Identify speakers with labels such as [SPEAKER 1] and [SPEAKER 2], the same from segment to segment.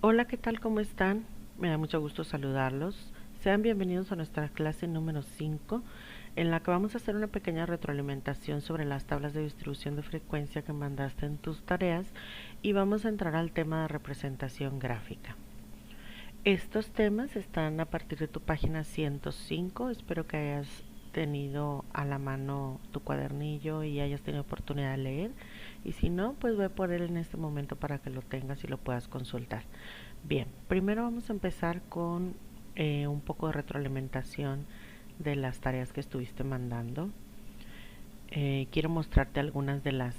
[SPEAKER 1] Hola, ¿qué tal? ¿Cómo están? Me da mucho gusto saludarlos. Sean bienvenidos a nuestra clase número 5, en la que vamos a hacer una pequeña retroalimentación sobre las tablas de distribución de frecuencia que mandaste en tus tareas y vamos a entrar al tema de representación gráfica. Estos temas están a partir de tu página 105. Espero que hayas tenido a la mano tu cuadernillo y hayas tenido oportunidad de leer. Y si no, pues ve por él en este momento para que lo tengas y lo puedas consultar. Bien, primero vamos a empezar con un poco de retroalimentación de las tareas que estuviste mandando. Quiero mostrarte algunas de las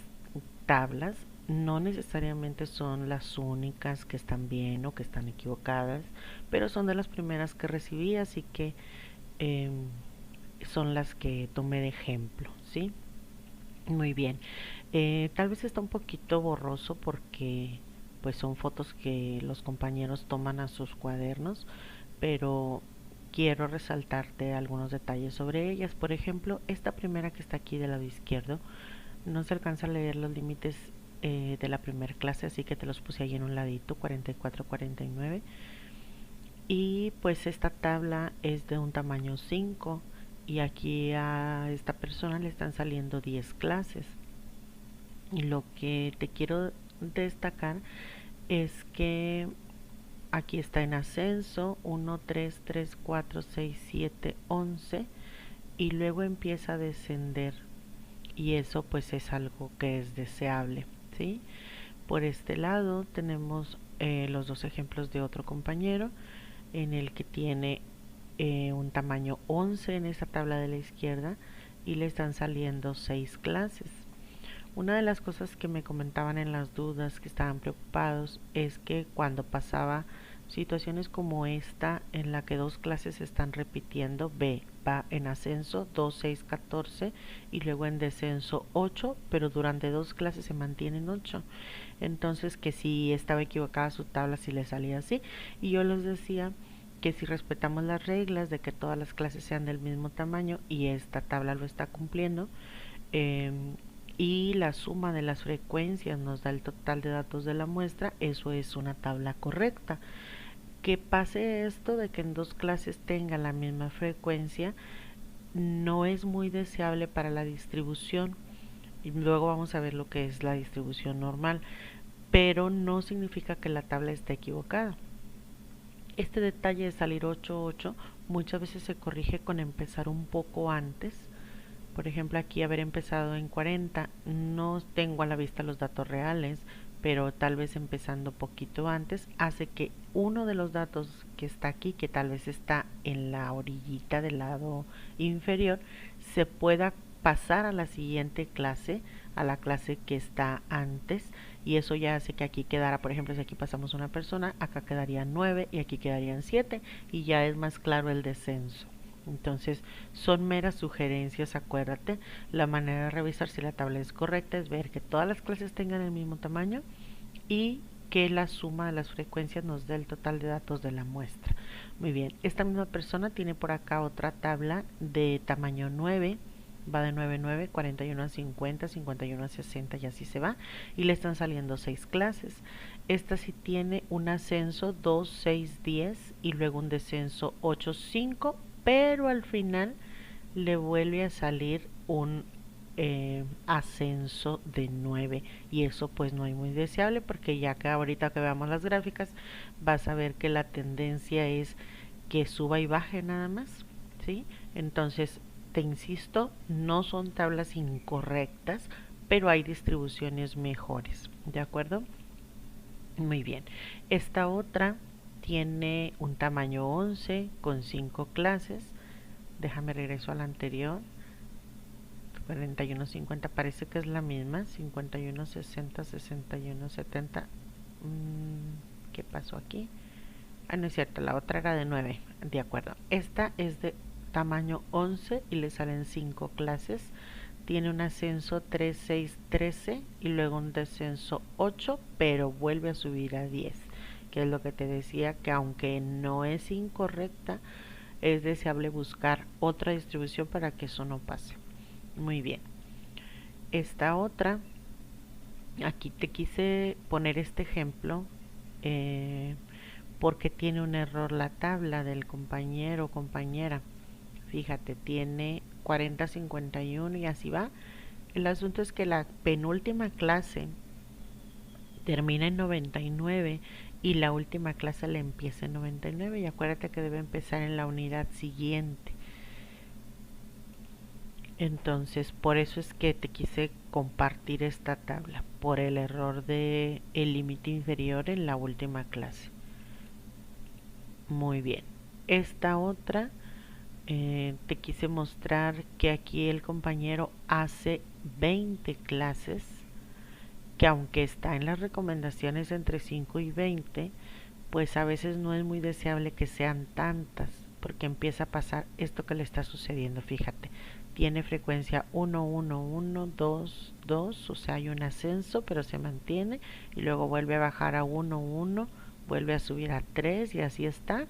[SPEAKER 1] tablas. No necesariamente son las únicas que están bien o que están equivocadas, pero son de las primeras que recibí, así que eh, son las que tomé de ejemplo, ¿sí? Muy bien. Tal vez está un poquito borroso porque pues son fotos que los compañeros toman a sus cuadernos, pero quiero resaltarte algunos detalles sobre ellas. Por ejemplo, esta primera que está aquí del lado izquierdo, no se alcanza a leer los límites de la primera clase, así que te los puse ahí en un ladito, 44, 49. Y pues esta tabla es de un tamaño 5 y aquí a esta persona le están saliendo 10 clases. Y lo que te quiero destacar es que aquí está en ascenso 1, 3, 3, 4, 6, 7, 11 y luego empieza a descender y eso pues es algo que es deseable, ¿sí? Por este lado tenemos los dos ejemplos de otro compañero en el que tiene un tamaño 11 en esta tabla de la izquierda y le están saliendo 6 clases. Una de las cosas que me comentaban en las dudas, que estaban preocupados, es que cuando pasaba situaciones como esta, en la que dos clases se están repitiendo, B va en ascenso 2, 6, 14 y luego en descenso 8, pero durante dos clases se mantienen 8. Entonces que si estaba equivocada su tabla, si le salía así. Y yo les decía que si respetamos las reglas de que todas las clases sean del mismo tamaño y esta tabla lo está cumpliendo, eh, y la suma de las frecuencias nos da el total de datos de la muestra, eso es una tabla correcta. Que pase esto de que en dos clases tengan la misma frecuencia no es muy deseable para la distribución y luego vamos a ver lo que es la distribución normal, pero no significa que la tabla esté equivocada. Este detalle de salir 8, 8 muchas veces se corrige con empezar un poco antes. Por ejemplo, aquí haber empezado en 40, no tengo a la vista los datos reales, pero tal vez empezando poquito antes hace que uno de los datos que está aquí, que tal vez está en la orillita del lado inferior, se pueda pasar a la siguiente clase, a la clase que está antes, y eso ya hace que aquí quedara, por ejemplo, si aquí pasamos una persona, acá quedarían 9 y aquí quedarían 7 y ya es más claro el descenso. Entonces, son meras sugerencias, acuérdate. La manera de revisar si la tabla es correcta es ver que todas las clases tengan el mismo tamaño y que la suma de las frecuencias nos dé el total de datos de la muestra. Muy bien, esta misma persona tiene por acá otra tabla de tamaño 9, va de 9 9, 41 a 50, 51 a 60 y así se va, y le están saliendo 6 clases. Esta sí tiene un ascenso 2, 6, 10 y luego un descenso 8, 5, pero al final le vuelve a salir un ascenso de 9 y eso pues no es muy deseable porque ya que ahorita que veamos las gráficas vas a ver que la tendencia es que suba y baje nada más, ¿sí? Entonces, te insisto, no son tablas incorrectas, pero hay distribuciones mejores, ¿de acuerdo? Muy bien. Esta otra tiene un tamaño 11 con 5 clases. Déjame regreso a la anterior. 4150 parece que es la misma. 5160, 6170. ¿Qué pasó aquí? Ah, no es cierto, la otra era de 9. De acuerdo. Esta es de tamaño 11 y le salen 5 clases. Tiene un ascenso 3, 6, 13 y luego un descenso 8, pero vuelve a subir a 10, que es lo que te decía, que aunque no es incorrecta, es deseable buscar otra distribución para que eso no pase. Muy bien. Esta otra, aquí te quise poner este ejemplo. porque tiene un error la tabla del compañero o compañera. Fíjate, tiene 40-51 y así va. El asunto es que la penúltima clase termina en 99 y la última clase le empieza en 99 y acuérdate que debe empezar en la unidad siguiente. Entonces, por eso es que te quise compartir esta tabla, por el error de el límite inferior en la última clase. Muy bien. Esta otra, te quise mostrar que aquí el compañero hace 20 clases, que aunque está en las recomendaciones entre 5 y 20, pues a veces no es muy deseable que sean tantas, porque empieza a pasar esto que le está sucediendo. Fíjate, tiene frecuencia 1, 1, 1, 2, 2, o sea, hay un ascenso, pero se mantiene, y luego vuelve a bajar a 1, 1, vuelve a subir a 3, y así está,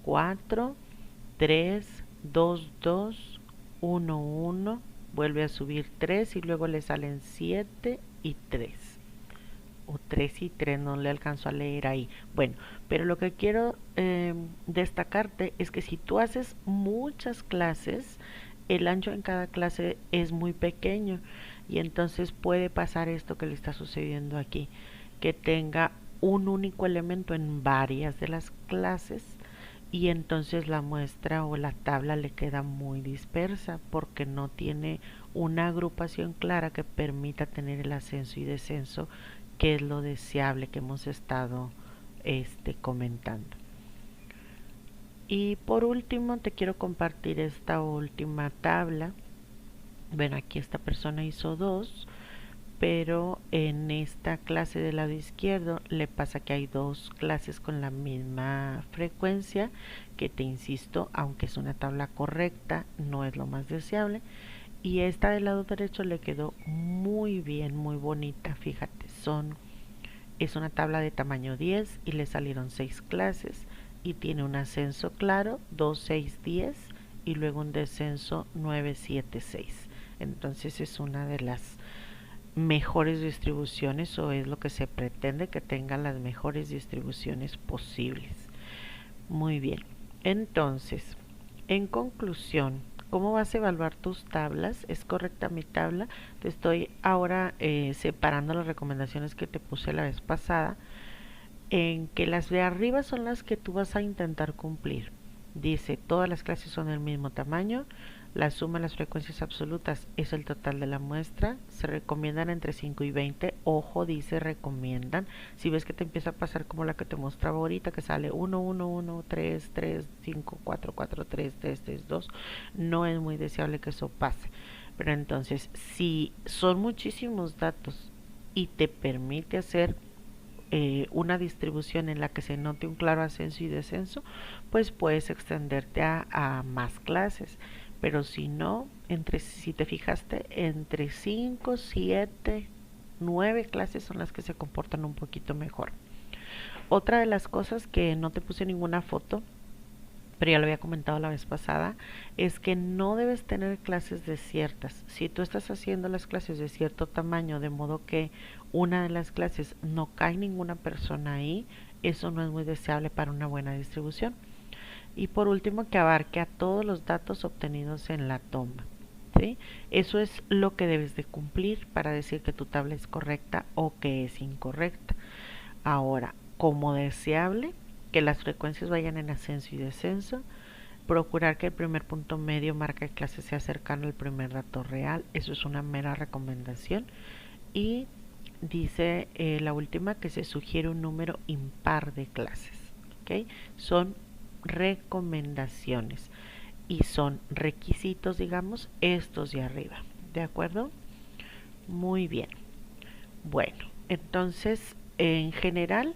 [SPEAKER 1] 4, 3, 2, 2, 1, 1, vuelve a subir 3, y luego le salen 7 y 3. O 3 y 3, no le alcanzo a leer ahí. Bueno, pero lo que quiero destacarte es que si tú haces muchas clases, el ancho en cada clase es muy pequeño y entonces puede pasar esto que le está sucediendo aquí, que tenga un único elemento en varias de las clases y entonces la muestra o la tabla le queda muy dispersa porque no tiene una agrupación clara que permita tener el ascenso y descenso, que es lo deseable que hemos estado comentando. Y por último te quiero compartir esta última tabla. Bueno, aquí esta persona hizo 2, pero en esta clase del lado izquierdo le pasa que hay 2 clases con la misma frecuencia, que te insisto, aunque es una tabla correcta, no es lo más deseable. Y esta del lado derecho le quedó muy bien, muy bonita. Fíjate, es una tabla de tamaño 10 y le salieron 6 clases y tiene un ascenso claro 2, 6, 10 y luego un descenso 9, 7, 6. Entonces es una de las mejores distribuciones, o es lo que se pretende, que tengan las mejores distribuciones posibles. Muy bien, entonces, en conclusión, ¿cómo vas a evaluar tus tablas? ¿Es correcta mi tabla? Te estoy ahora separando las recomendaciones que te puse la vez pasada, en que las de arriba son las que tú vas a intentar cumplir. Dice, todas las clases son del mismo tamaño, la suma de las frecuencias absolutas es el total de la muestra, se recomiendan entre 5 y 20, ojo, dice recomiendan. Si ves que te empieza a pasar como la que te mostraba ahorita, que sale 1, 1, 1, 3, 3, 5, 4, 4, 3, 3, 3, 2, no es muy deseable que eso pase. Pero entonces, si son muchísimos datos y te permite hacer una distribución en la que se note un claro ascenso y descenso, pues puedes extenderte a más clases. Pero si no, si te fijaste, entre 5, 7, 9 clases son las que se comportan un poquito mejor. Otra de las cosas que no te puse ninguna foto, pero ya lo había comentado la vez pasada, es que no debes tener clases desiertas. Si tú estás haciendo las clases de cierto tamaño, de modo que una de las clases no cae ninguna persona ahí, eso no es muy deseable para una buena distribución. Y por último, que abarque a todos los datos obtenidos en la toma. ¿Sí? Eso es lo que debes de cumplir para decir que tu tabla es correcta o que es incorrecta. Ahora, como deseable, que las frecuencias vayan en ascenso y descenso, procurar que el primer punto medio marca de clase sea cercano al primer dato real, eso es una mera recomendación. Y dice la última que se sugiere un número impar de clases. ¿Okay? Son recomendaciones y son requisitos, digamos, estos de arriba. ¿De acuerdo? Muy bien. Bueno, entonces, en general,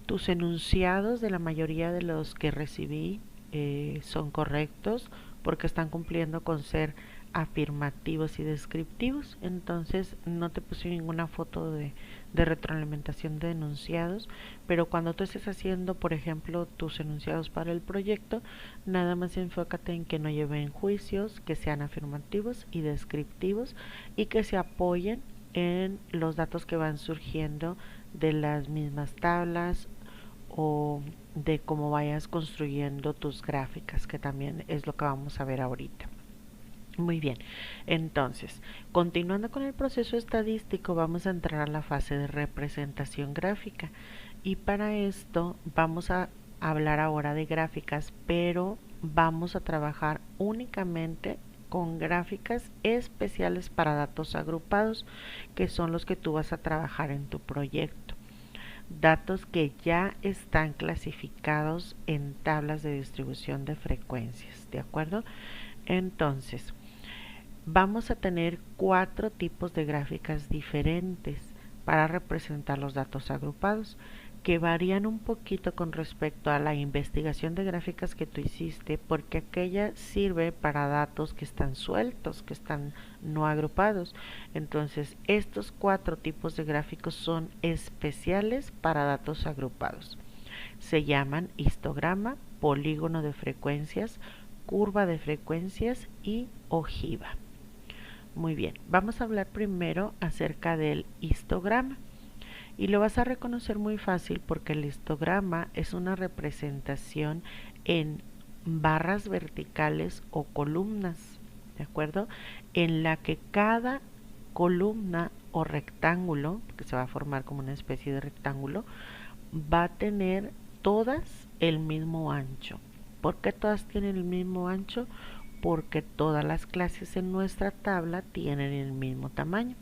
[SPEAKER 1] tus enunciados de la mayoría de los que recibí son correctos porque están cumpliendo con ser afirmativos y descriptivos. Entonces no te puse ninguna foto de retroalimentación de enunciados, pero cuando tú estés haciendo, por ejemplo, tus enunciados para el proyecto, nada más enfócate en que no lleven juicios, que sean afirmativos y descriptivos y que se apoyen en los datos que van surgiendo de las mismas tablas o de cómo vayas construyendo tus gráficas, que también es lo que vamos a ver ahorita. Muy bien, entonces, continuando con el proceso estadístico, vamos a entrar a la fase de representación gráfica y para esto vamos a hablar ahora de gráficas, pero vamos a trabajar únicamente con gráficas especiales para datos agrupados, que son los que tú vas a trabajar en tu proyecto. Datos que ya están clasificados en tablas de distribución de frecuencias, ¿de acuerdo? Entonces, vamos a tener 4 tipos de gráficas diferentes para representar los datos agrupados, que varían un poquito con respecto a la investigación de gráficas que tú hiciste, porque aquella sirve para datos que están sueltos, que están no agrupados. Entonces, estos 4 tipos de gráficos son especiales para datos agrupados. Se llaman histograma, polígono de frecuencias, curva de frecuencias y ojiva. Muy bien, vamos a hablar primero acerca del histograma y lo vas a reconocer muy fácil porque el histograma es una representación en barras verticales o columnas, ¿de acuerdo? En la que cada columna o rectángulo, que se va a formar como una especie de rectángulo, va a tener todas el mismo ancho. ¿Por qué todas tienen el mismo ancho? Porque todas las clases en nuestra tabla tienen el mismo tamaño.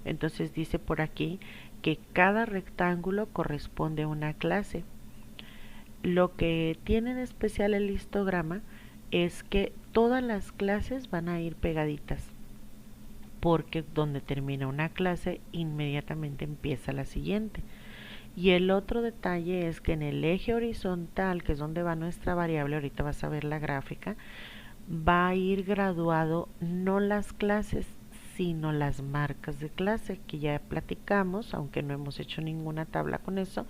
[SPEAKER 1] Entonces dice por aquí que cada rectángulo corresponde a una clase. Lo que tiene en especial el histograma es que todas las clases van a ir pegaditas, porque donde termina una clase inmediatamente empieza la siguiente. Y el otro detalle es que en el eje horizontal, que es donde va nuestra variable, ahorita vas a ver la gráfica, va a ir graduado no las clases, sino las marcas de clase, que ya platicamos, aunque no hemos hecho ninguna tabla con eso,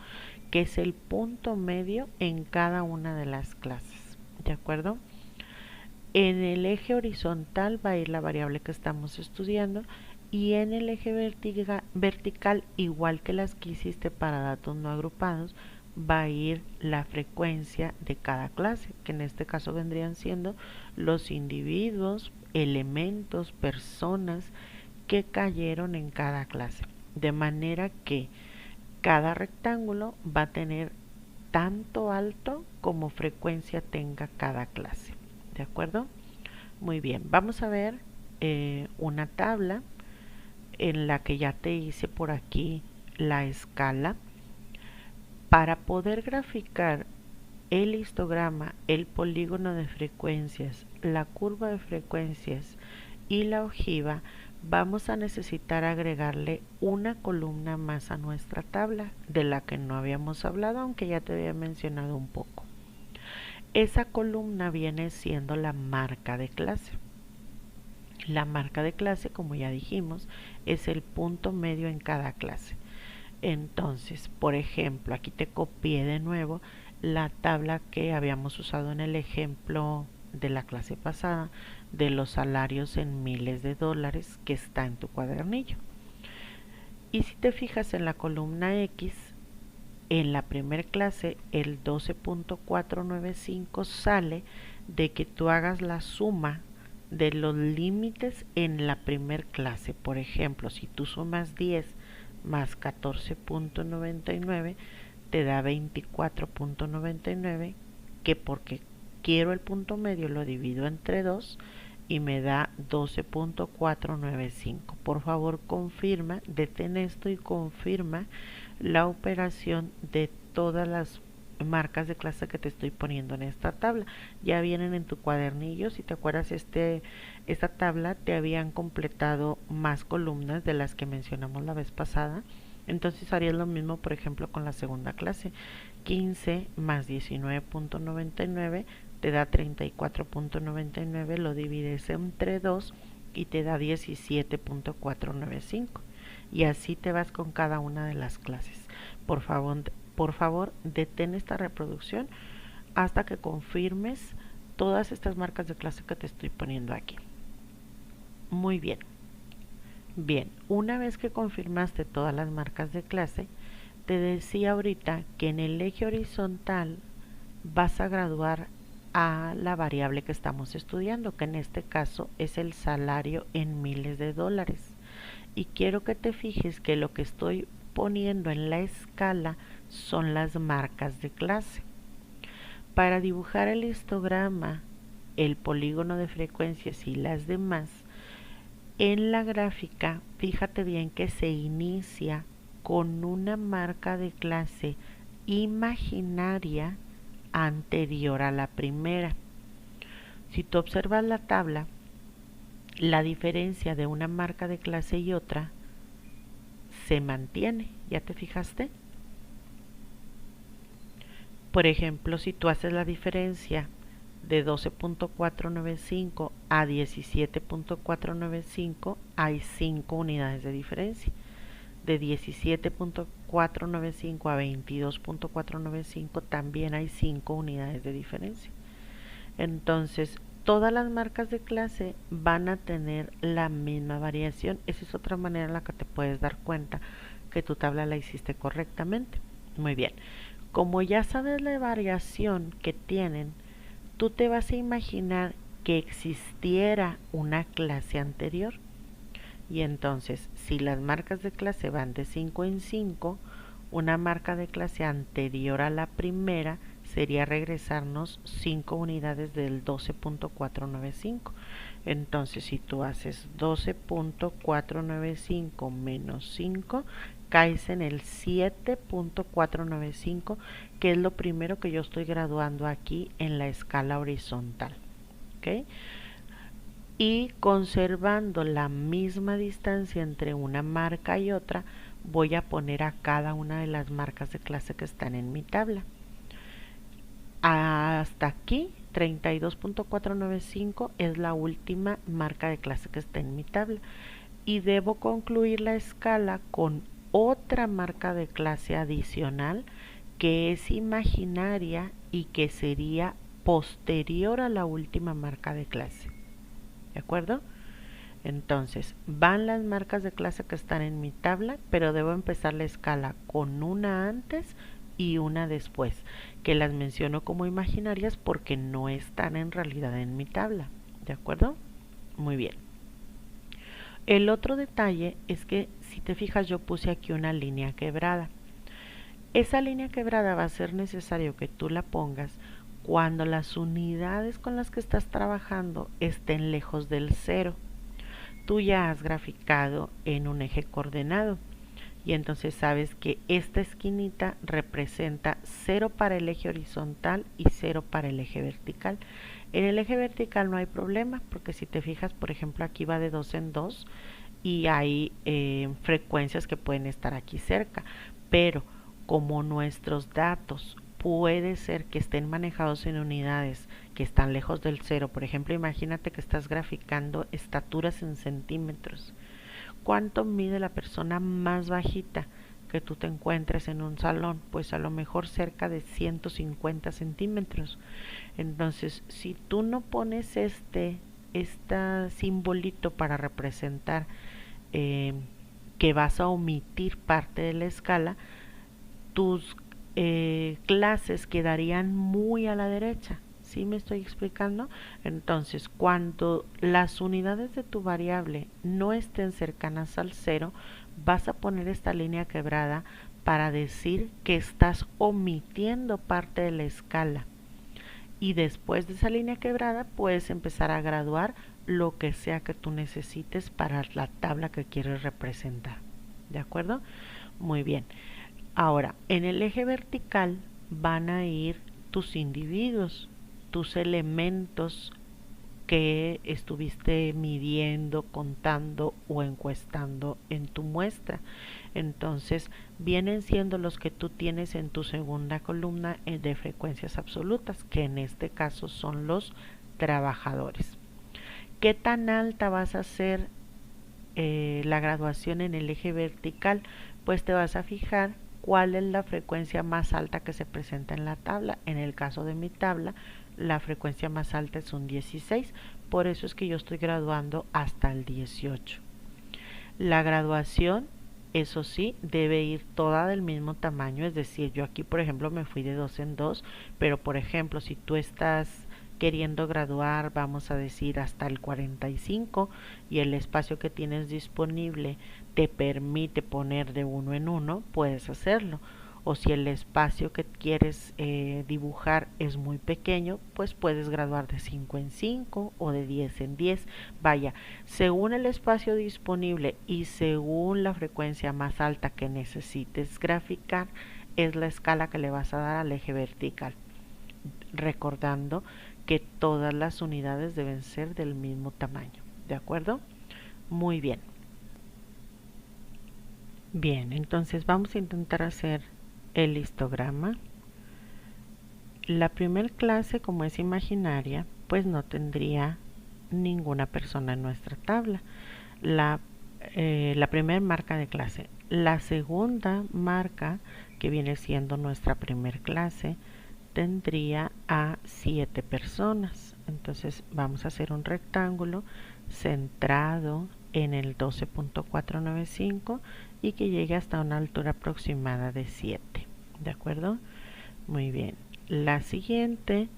[SPEAKER 1] que es el punto medio en cada una de las clases, ¿de acuerdo? En el eje horizontal va a ir la variable que estamos estudiando y en el eje vertical, igual que las que hiciste para datos no agrupados, va a ir la frecuencia de cada clase, que en este caso vendrían siendo los individuos, elementos, personas que cayeron en cada clase. De manera que cada rectángulo va a tener tanto alto como frecuencia tenga cada clase. ¿De acuerdo? Muy bien, vamos a ver una tabla en la que ya te hice por aquí la escala. Para poder graficar el histograma, el polígono de frecuencias, la curva de frecuencias y la ojiva, vamos a necesitar agregarle una columna más a nuestra tabla, de la que no habíamos hablado, aunque ya te había mencionado un poco. Esa columna viene siendo la marca de clase. La marca de clase, como ya dijimos, es el punto medio en cada clase. Entonces, por ejemplo, aquí te copié de nuevo la tabla que habíamos usado en el ejemplo de la clase pasada de los salarios en miles de dólares, que está en tu cuadernillo. Y si te fijas en la columna X, en la primera clase el 12.495 sale de que tú hagas la suma de los límites en la primera clase. Por ejemplo, si tú sumas 10 más 14.99 te da 24.99, que porque quiero el punto medio lo divido entre 2 y me da 12.495. Por favor, confirma, detén esto y confirma la operación de todas las marcas de clase que te estoy poniendo en esta tabla. Ya vienen en tu cuadernillo. Si te acuerdas, esta tabla te habían completado más columnas de las que mencionamos la vez pasada. Entonces harías lo mismo, por ejemplo, con la segunda clase. 15 más 19.99 te da 34.99, lo divides entre 2 y te da 17.495. Y así te vas con cada una de las clases. Por favor, detén esta reproducción hasta que confirmes todas estas marcas de clase que te estoy poniendo aquí. Muy bien. Bien, una vez que confirmaste todas las marcas de clase, te decía ahorita que en el eje horizontal vas a graduar a la variable que estamos estudiando, que en este caso es el salario en miles de dólares. Y quiero que te fijes que lo que estoy poniendo en la escala son las marcas de clase. Para dibujar el histograma, el polígono de frecuencias y las demás, en la gráfica, fíjate bien que se inicia con una marca de clase imaginaria anterior a la primera. Si tú observas la tabla, la diferencia de una marca de clase y otra se mantiene. ¿Ya te fijaste? Por ejemplo, si tú haces la diferencia de 12.495 a 17.495, hay 5 unidades de diferencia. De 17.495 a 22.495 también hay 5 unidades de diferencia. Entonces, todas las marcas de clase van a tener la misma variación. Esa es otra manera en la que te puedes dar cuenta que tu tabla la hiciste correctamente. Muy bien. Como ya sabes la variación que tienen, tú te vas a imaginar que existiera una clase anterior. Y entonces, si las marcas de clase van de 5 en 5, una marca de clase anterior a la primera sería regresarnos 5 unidades del 12.495. Entonces, si tú haces 12.495 menos 5, caes en el 7.495, que es lo primero que yo estoy graduando aquí en la escala horizontal. ¿Ok? Y conservando la misma distancia entre una marca y otra, voy a poner a cada una de las marcas de clase que están en mi tabla. Hasta aquí 32.495 es la última marca de clase que está en mi tabla y debo concluir la escala con otra marca de clase adicional que es imaginaria y que sería posterior a la última marca de clase. ¿De acuerdo? Entonces, van las marcas de clase que están en mi tabla, pero debo empezar la escala con una antes y una después, que las menciono como imaginarias porque no están en realidad en mi tabla. ¿De acuerdo? Muy bien. El otro detalle es que, si te fijas, yo puse aquí una línea quebrada. Esa línea quebrada va a ser necesario que tú la pongas cuando las unidades con las que estás trabajando estén lejos del cero. Tú ya has graficado en un eje coordenado y entonces sabes que esta esquinita representa 0 para el eje horizontal y 0 para el eje vertical. En el eje vertical no hay problema porque si te fijas, por ejemplo, aquí va de 2 en 2 y hay frecuencias que pueden estar aquí cerca, pero como nuestros datos puede ser que estén manejados en unidades que están lejos del cero. Por ejemplo, imagínate que estás graficando estaturas en centímetros. ¿Cuánto mide la persona más bajita que tú te encuentres en un salón? Pues a lo mejor cerca de 150 centímetros. Entonces, si tú no pones este simbolito para representar que vas a omitir parte de la escala, tus clases quedarían muy a la derecha. ¿Sí me estoy explicando? Entonces, cuando las unidades de tu variable no estén cercanas al cero, vas a poner esta línea quebrada para decir que estás omitiendo parte de la escala. Y después de esa línea quebrada puedes empezar a graduar lo que sea que tú necesites para la tabla que quieres representar. ¿De acuerdo? Muy bien. Ahora, en el eje vertical van a ir tus individuos, tus elementos que estuviste midiendo, contando o encuestando en tu muestra. Entonces, vienen siendo los que tú tienes en tu segunda columna de frecuencias absolutas, que en este caso son los trabajadores. ¿Qué tan alta vas a hacer la graduación en el eje vertical? Pues te vas a fijar cuál es la frecuencia más alta que se presenta en la tabla. En el caso de mi tabla, la frecuencia más alta es un 16, por eso es que yo estoy graduando hasta el 18. La graduación Eso sí, debe ir toda del mismo tamaño, es decir, yo aquí por ejemplo me fui de 2 en 2, pero por ejemplo si tú estás queriendo graduar, vamos a decir hasta el 45 y el espacio que tienes disponible te permite poner de uno en uno, puedes hacerlo. O si el espacio que quieres dibujar es muy pequeño, pues puedes graduar de 5 en 5 o de 10 en 10. Vaya, según el espacio disponible y según la frecuencia más alta que necesites graficar, es la escala que le vas a dar al eje vertical. Recordando que todas las unidades deben ser del mismo tamaño. ¿De acuerdo? Muy bien. Bien, entonces vamos a intentar hacer el histograma. La primer clase, como es imaginaria, pues no tendría ninguna persona en nuestra tabla. La primera marca de clase. La segunda marca, que viene siendo nuestra primer clase, tendría a 7 personas. Entonces vamos a hacer un rectángulo centrado en el 12.495 y que llegue hasta una altura aproximada de 7. ¿De acuerdo? Muy bien. La siguiente,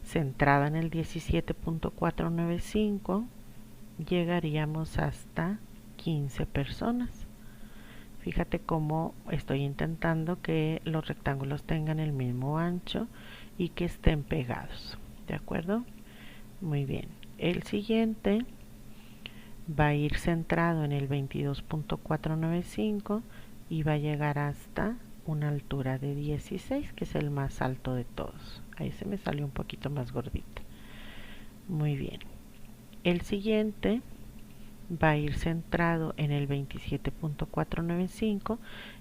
[SPEAKER 1] centrada en el 17.495, llegaríamos hasta 15 personas. Fíjate cómo estoy intentando que los rectángulos tengan el mismo ancho y que estén pegados. ¿De acuerdo? Muy bien. El siguiente va a ir centrado en el 22.495 y va a llegar hasta una altura de 16, que es el más alto de todos. Ahí se me salió un poquito más gordito. Muy bien. El siguiente va a ir centrado en el 27.495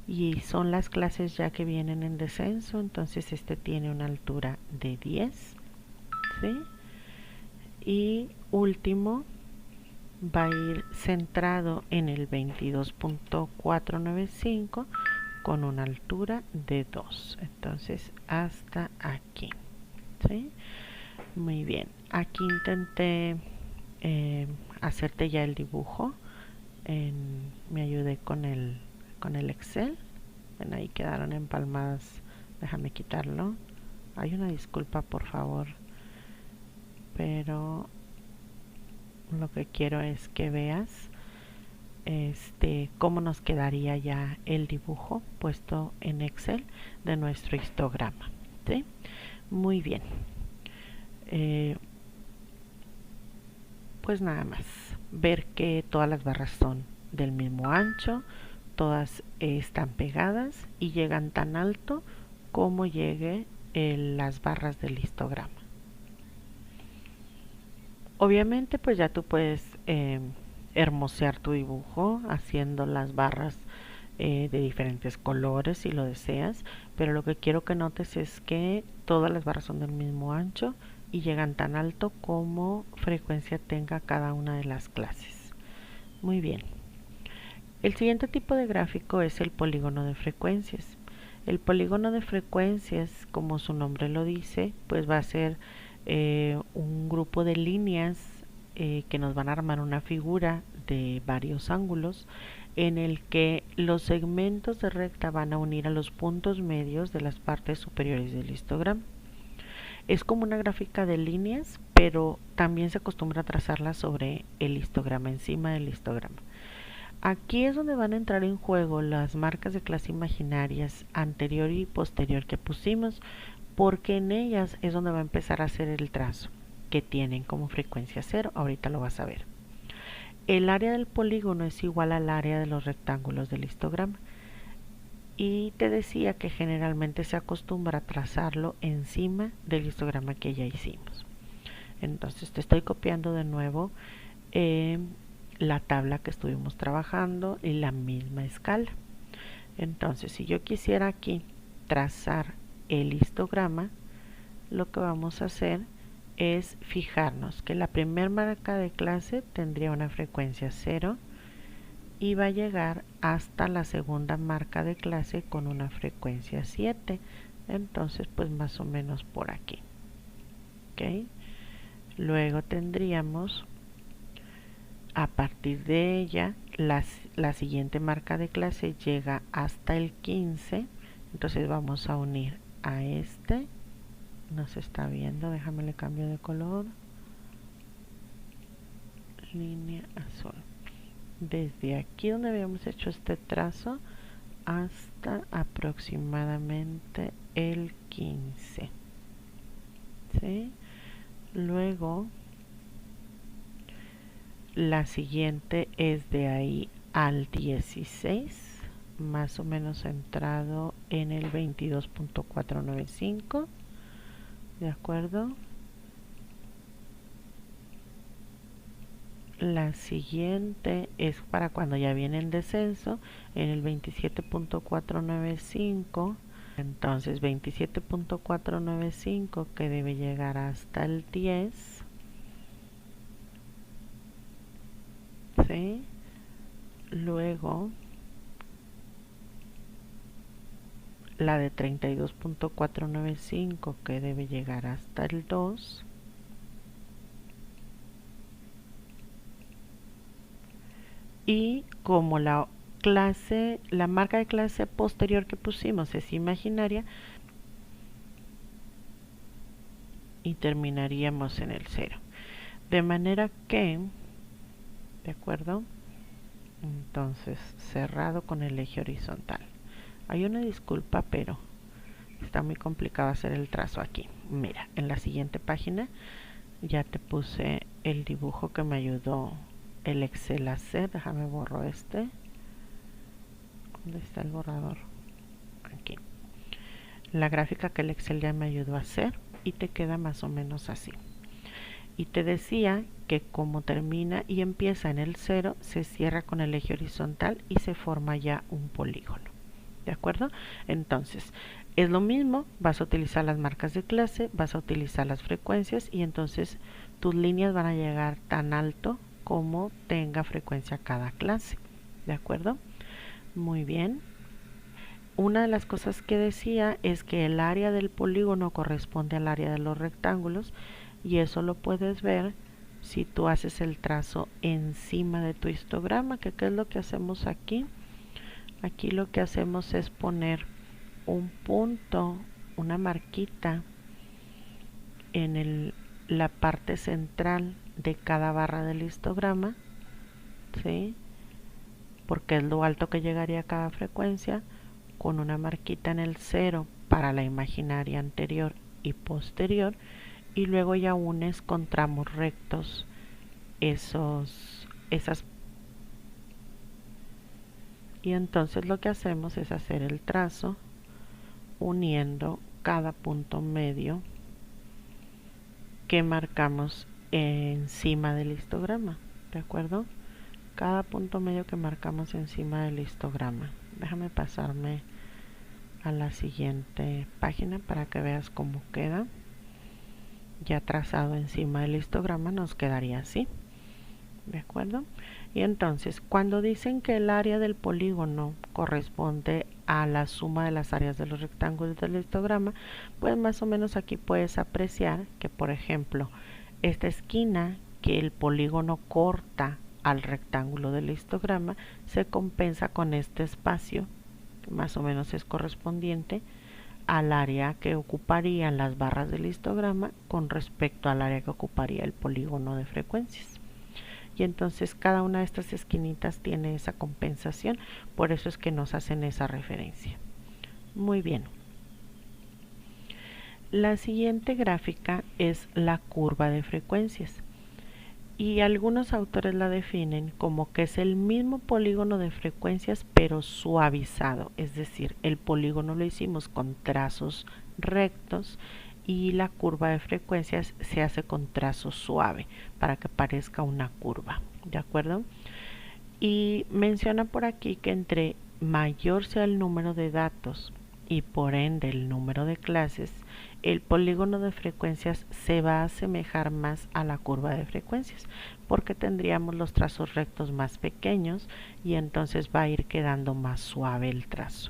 [SPEAKER 1] y son las clases ya que vienen en descenso, entonces este tiene una altura de 10, ¿sí? Y último va a ir centrado en el 22.495 con una altura de 2, entonces hasta aquí, ¿sí? Muy bien, aquí intenté hacerte ya el dibujo. Me ayudé con el Excel. Bueno, ahí quedaron empalmadas. Déjame quitarlo. Hay una disculpa, por favor, pero lo que quiero es que veas cómo nos quedaría ya el dibujo puesto en Excel de nuestro histograma, ¿sí? Muy bien. Pues nada más ver que todas las barras son del mismo ancho, todas están pegadas y llegan tan alto como llegue las barras del histograma. Obviamente pues ya tú puedes hermosear tu dibujo haciendo las barras de diferentes colores si lo deseas, pero lo que quiero que notes es que todas las barras son del mismo ancho y llegan tan alto como frecuencia tenga cada una de las clases. Muy bien. El siguiente tipo de gráfico es el polígono de frecuencias. El polígono de frecuencias, como su nombre lo dice, pues va a ser un grupo de líneas que nos van a armar una figura de varios ángulos en el que los segmentos de recta van a unir a los puntos medios de las partes superiores del histograma. Es como una gráfica de líneas, pero también se acostumbra a trazarla sobre el histograma, encima del histograma. Aquí es donde van a entrar en juego las marcas de clase imaginarias anterior y posterior que pusimos, porque en ellas es donde va a empezar a hacer el trazo, que tienen como frecuencia 0, ahorita lo vas a ver. El área del polígono es igual al área de los rectángulos del histograma. Y te decía que generalmente se acostumbra a trazarlo encima del histograma que ya hicimos. Entonces te estoy copiando de nuevo la tabla que estuvimos trabajando y la misma escala. Entonces si yo quisiera aquí trazar el histograma, lo que vamos a hacer es fijarnos que la primera marca de clase tendría una frecuencia 0 y va a llegar hasta la segunda marca de clase con una frecuencia 7, entonces pues más o menos por aquí, ¿ok? Luego tendríamos a partir de ella la siguiente marca de clase llega hasta el 15, entonces vamos a unir a este. No se está viendo, déjame le cambio de color. Línea azul. Desde aquí donde habíamos hecho este trazo hasta aproximadamente el 15. ¿Sí? Luego la siguiente es de ahí al 16, más o menos centrado en el 22.495. ¿De acuerdo? La siguiente es para cuando ya viene el descenso en el 27.495. Entonces 27.495 que debe llegar hasta el 10. ¿Sí? Luego la de 32.495 que debe llegar hasta el 2. Y como la marca de clase posterior que pusimos es imaginaria, y terminaríamos en el 0. De manera que, ¿de acuerdo? Entonces, cerrado con el eje horizontal. Hay una disculpa, pero está muy complicado hacer el trazo aquí. Mira, en la siguiente página ya te puse el dibujo que me ayudó el Excel a hacer. Déjame borro este. ¿Dónde está el borrador? Aquí. La gráfica que el Excel ya me ayudó a hacer y te queda más o menos así. Y te decía que como termina y empieza en el 0, se cierra con el eje horizontal y se forma ya un polígono. ¿De acuerdo? Entonces, es lo mismo, vas a utilizar las marcas de clase, vas a utilizar las frecuencias y entonces tus líneas van a llegar tan alto como tenga frecuencia cada clase. ¿De acuerdo? Muy bien. Una de las cosas que decía es que el área del polígono corresponde al área de los rectángulos y eso lo puedes ver si tú haces el trazo encima de tu histograma, que ¿qué es lo que hacemos aquí? Aquí lo que hacemos es poner un punto, una marquita en la parte central de cada barra del histograma, ¿sí? Porque es lo alto que llegaría a cada frecuencia, con una marquita en el 0 para la imaginaria anterior y posterior, y luego ya unes con tramos rectos esas. Y entonces lo que hacemos es hacer el trazo uniendo cada punto medio que marcamos encima del histograma. ¿De acuerdo? Cada punto medio que marcamos encima del histograma. Déjame pasarme a la siguiente página para que veas cómo queda. Ya trazado encima del histograma nos quedaría así. ¿De acuerdo? Y entonces, cuando dicen que el área del polígono corresponde a la suma de las áreas de los rectángulos del histograma, pues más o menos aquí puedes apreciar que, por ejemplo, esta esquina que el polígono corta al rectángulo del histograma se compensa con este espacio, que más o menos es correspondiente al área que ocuparían las barras del histograma con respecto al área que ocuparía el polígono de frecuencias. Y entonces cada una de estas esquinitas tiene esa compensación, por eso es que nos hacen esa referencia. Muy bien. La siguiente gráfica es la curva de frecuencias. Y algunos autores la definen como que es el mismo polígono de frecuencias pero suavizado, es decir, el polígono lo hicimos con trazos rectos y la curva de frecuencias se hace con trazo suave para que parezca una curva, ¿de acuerdo? Y menciona por aquí que entre mayor sea el número de datos y por ende el número de clases, el polígono de frecuencias se va a asemejar más a la curva de frecuencias porque tendríamos los trazos rectos más pequeños y entonces va a ir quedando más suave el trazo.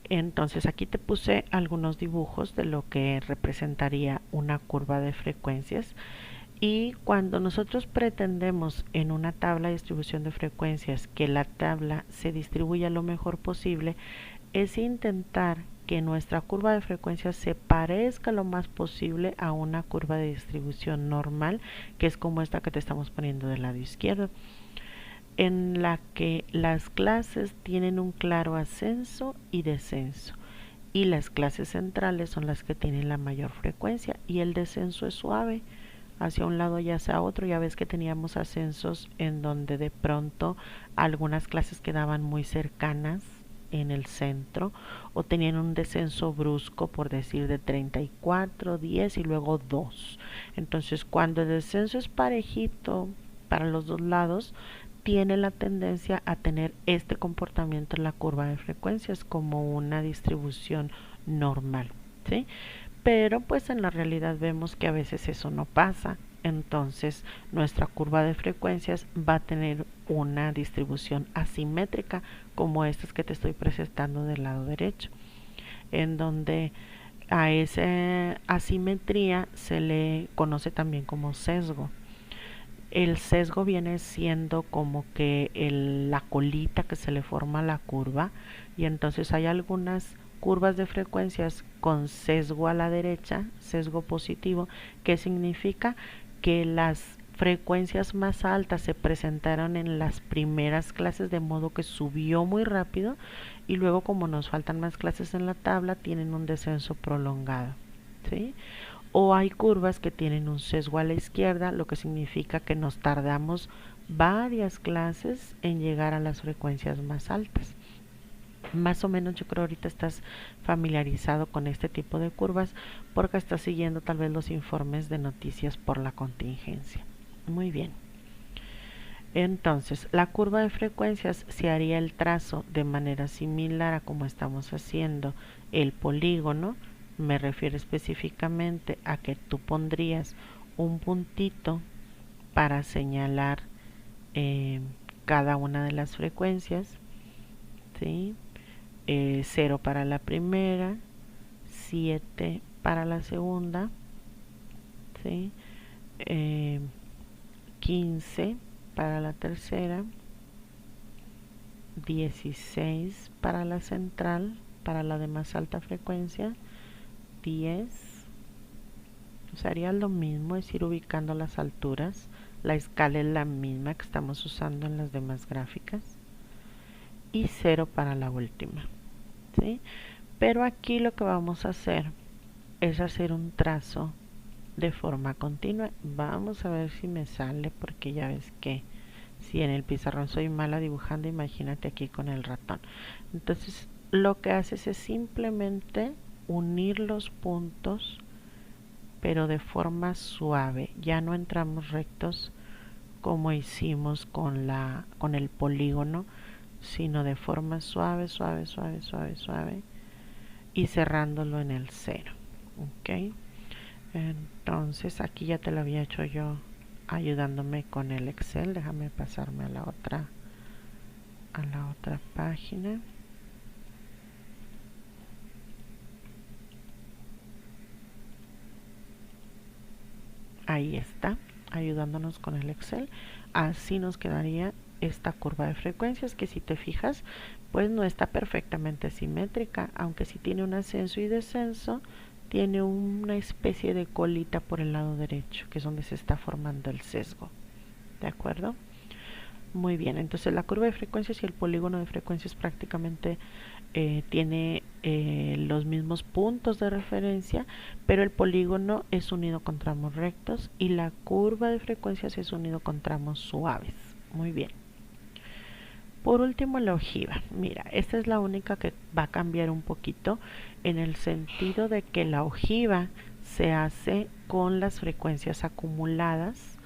[SPEAKER 1] Entonces aquí te puse algunos dibujos de lo que representaría una curva de frecuencias Y cuando nosotros pretendemos en una tabla de distribución de frecuencias que la tabla se distribuya lo mejor posible, es intentar que nuestra curva de frecuencias se parezca lo más posible a una curva de distribución normal, que es como esta que te estamos poniendo del lado izquierdo, en la que las clases tienen un claro ascenso y descenso, y las clases centrales son las que tienen la mayor frecuencia y el descenso es suave hacia un lado y hacia otro. Ya ves que teníamos ascensos en donde de pronto algunas clases quedaban muy cercanas en el centro, o tenían un descenso brusco, por decir, de 34, 10 y luego 2. Entonces, cuando el descenso es parejito para los dos lados, tiene la tendencia a tener este comportamiento en la curva de frecuencias como una distribución normal, ¿sí? Pero pues en la realidad vemos que a veces eso no pasa. Entonces nuestra curva de frecuencias va a tener una distribución asimétrica como estas que te estoy presentando del lado derecho, en donde a esa asimetría se le conoce también como sesgo. El sesgo viene siendo como que la colita que se le forma a la curva, y entonces hay algunas curvas de frecuencias con sesgo a la derecha, sesgo positivo, que significa que las frecuencias más altas se presentaron en las primeras clases, de modo que subió muy rápido, y luego, como nos faltan más clases en la tabla, tienen un descenso prolongado, ¿sí? O hay curvas que tienen un sesgo a la izquierda, lo que significa que nos tardamos varias clases en llegar a las frecuencias más altas. Más o menos yo creo ahorita estás familiarizado con este tipo de curvas porque estás siguiendo tal vez los informes de noticias por la contingencia. Muy bien. Entonces, la curva de frecuencias se haría el trazo de manera similar a como estamos haciendo el polígono. Me refiero específicamente a que tú pondrías un puntito para señalar cada una de las frecuencias, ¿sí? 0 para la primera, 7 para la segunda, ¿sí? 15 para la tercera, 16 para la central, para la de más alta frecuencia, 10. O sea, haría lo mismo, es ir ubicando las alturas. La escala es la misma que estamos usando en las demás gráficas. Y 0 para la última, ¿sí? Pero aquí lo que vamos a hacer es hacer un trazo de forma continua. Vamos a ver si me sale, porque ya ves que si en el pizarrón soy mala dibujando, imagínate aquí con el ratón. Entonces lo que haces es simplemente unir los puntos, pero de forma suave. Ya no entramos rectos como hicimos con el polígono, sino de forma suave, suave, suave, suave, suave, y cerrándolo en el 0. Ok, entonces aquí ya te lo había hecho yo ayudándome con el Excel. Déjame pasarme a la otra página. Ahí está, ayudándonos con el Excel. Así nos quedaría esta curva de frecuencias, que si te fijas, pues no está perfectamente simétrica, aunque sí tiene un ascenso y descenso. Tiene una especie de colita por el lado derecho, que es donde se está formando el sesgo. ¿De acuerdo? Muy bien, entonces la curva de frecuencias y el polígono de frecuencias prácticamente tiene los mismos puntos de referencia, pero el polígono es unido con tramos rectos y la curva de frecuencias es unido con tramos suaves. Muy bien. Por último, la ojiva. Mira, esta es la única que va a cambiar un poquito, en el sentido de que la ojiva se hace con las frecuencias acumuladas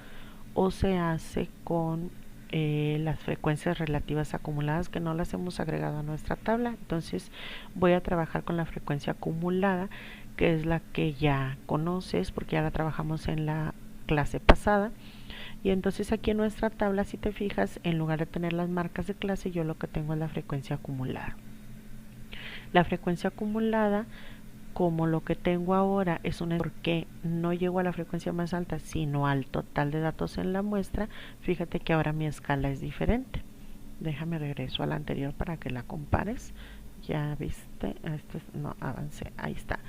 [SPEAKER 1] o se hace con las frecuencias relativas acumuladas, que no las hemos agregado a nuestra tabla. Entonces voy a trabajar con la frecuencia acumulada, que es la que ya conoces porque ya la trabajamos en la clase pasada. Y entonces aquí en nuestra tabla, si te fijas, en lugar de tener las marcas de clase, yo lo que tengo es la frecuencia acumulada. La frecuencia acumulada como lo que tengo ahora es un porque no llego a la frecuencia más alta, sino al total de datos en la muestra, fíjate que ahora mi escala es diferente. Déjame regreso a la anterior para que la compares. Ya viste, no avancé, ahí está.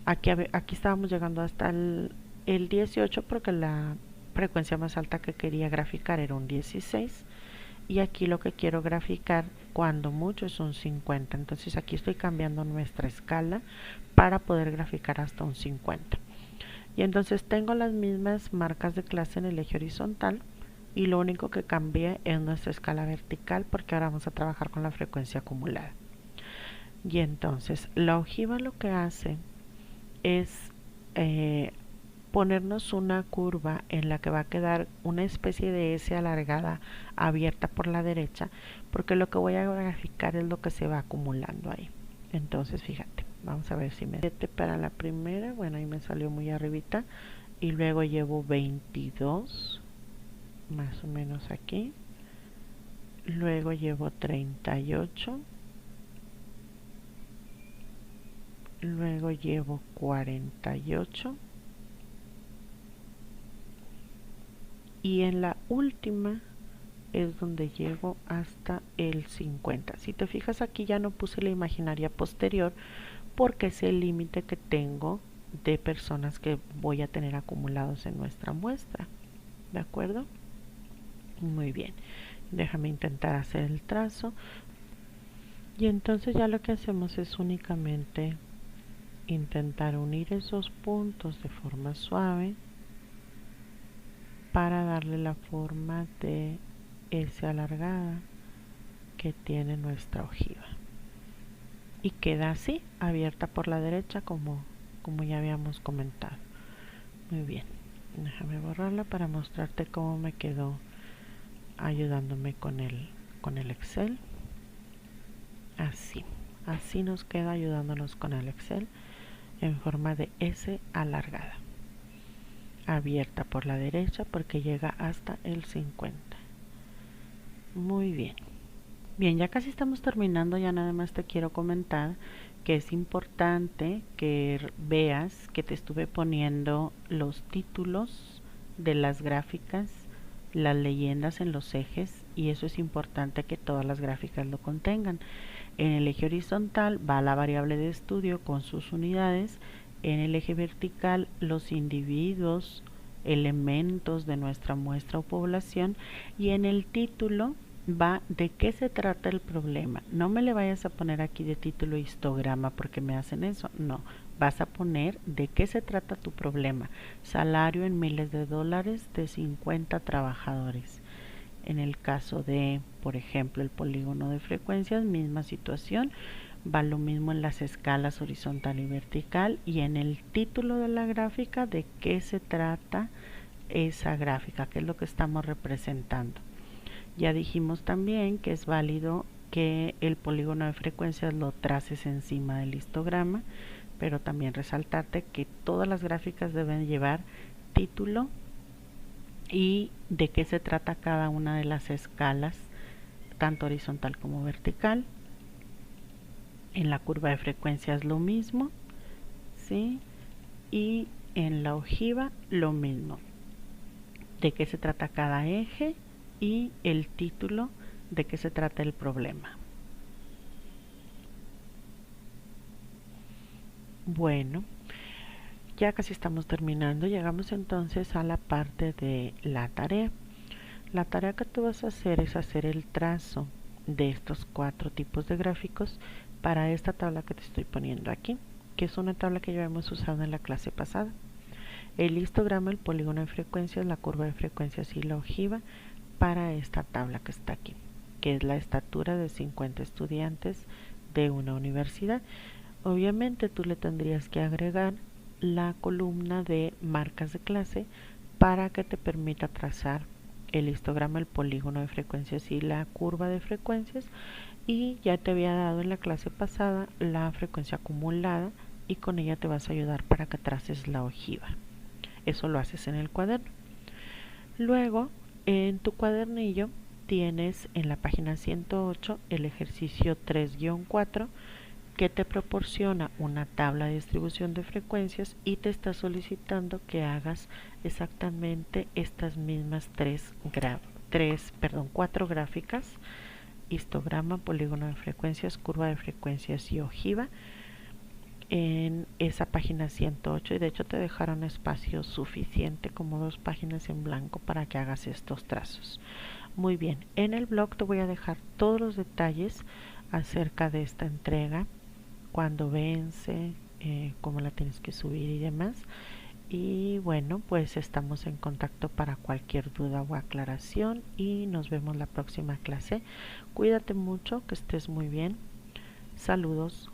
[SPEAKER 1] Aquí estábamos llegando hasta el 18 porque la frecuencia más alta que quería graficar era un 16 y aquí lo que quiero graficar cuando mucho es un 50. Entonces aquí estoy cambiando nuestra escala para poder graficar hasta un 50. Y entonces tengo las mismas marcas de clase en el eje horizontal y lo único que cambié es nuestra escala vertical porque ahora vamos a trabajar con la frecuencia acumulada. Y entonces la ojiva lo que hace es ponernos una curva en la que va a quedar una especie de S alargada abierta por la derecha, porque lo que voy a graficar es lo que se va acumulando ahí. Entonces fíjate, vamos a ver si me 7 para la primera, bueno, ahí me salió muy arribita, y luego llevo 22 más o menos aquí, luego llevo 38, luego llevo 48 y en la última es donde llego hasta el 50. Si te fijas, aquí ya no puse la imaginaria posterior porque es el límite que tengo de personas que voy a tener acumulados en nuestra muestra. ¿De acuerdo? Muy bien. Déjame intentar hacer el trazo. Y entonces ya lo que hacemos es únicamente intentar unir esos puntos de forma suave para darle la forma de S alargada que tiene nuestra ojiva. Y queda así, abierta por la derecha como ya habíamos comentado. Muy bien, déjame borrarla para mostrarte cómo me quedó ayudándome con el Excel. Así nos queda ayudándonos con el Excel en forma de S alargada, abierta por la derecha porque llega hasta el 50. Muy bien. Bien, ya casi estamos terminando, ya nada más te quiero comentar que es importante que veas que te estuve poniendo los títulos de las gráficas, las leyendas en los ejes, y eso es importante que todas las gráficas lo contengan. En el eje horizontal va la variable de estudio con sus unidades, en el eje vertical los individuos, elementos de nuestra muestra o población, y en el título va de qué se trata el problema. No me le vayas a poner aquí de título histograma porque me hacen eso, no, vas a poner de qué se trata tu problema. Salario en miles de dólares de 50 trabajadores. En el caso de, por ejemplo, el polígono de frecuencias, misma situación, va lo mismo en las escalas horizontal y vertical, y en el título de la gráfica de qué se trata esa gráfica, qué es lo que estamos representando. Ya dijimos también que es válido que el polígono de frecuencias lo traces encima del histograma, pero también resaltarte que todas las gráficas deben llevar título y de qué se trata cada una de las escalas, tanto horizontal como vertical. En la curva de frecuencias lo mismo, ¿sí? Y en la ojiva lo mismo, de qué se trata cada eje y el título de qué se trata el problema. Bueno, ya casi estamos terminando. Llegamos entonces a la parte de la tarea. La tarea que tú vas a hacer es hacer el trazo de estos 4 tipos de gráficos para esta tabla que te estoy poniendo aquí, que es una tabla que ya hemos usado en la clase pasada. El histograma, el polígono de frecuencias, la curva de frecuencias y la ojiva para esta tabla que está aquí, que es la estatura de 50 estudiantes de una universidad. Obviamente tú le tendrías que agregar la columna de marcas de clase para que te permita trazar el histograma, el polígono de frecuencias y la curva de frecuencias, y ya te había dado en la clase pasada la frecuencia acumulada y con ella te vas a ayudar para que traces la ojiva. Eso lo haces en el cuaderno. Luego en tu cuadernillo tienes en la página 108 el ejercicio 3-4, que te proporciona una tabla de distribución de frecuencias y te está solicitando que hagas exactamente estas mismas cuatro gráficas: histograma, polígono de frecuencias, curva de frecuencias y ojiva, en esa página 108. Y de hecho te dejaron espacio suficiente, como 2 páginas en blanco, para que hagas estos trazos. Muy bien, en el blog te voy a dejar todos los detalles acerca de esta entrega, cuándo vence, cómo la tienes que subir y demás. Y bueno, pues estamos en contacto para cualquier duda o aclaración y nos vemos la próxima clase. Cuídate mucho, que estés muy bien. Saludos.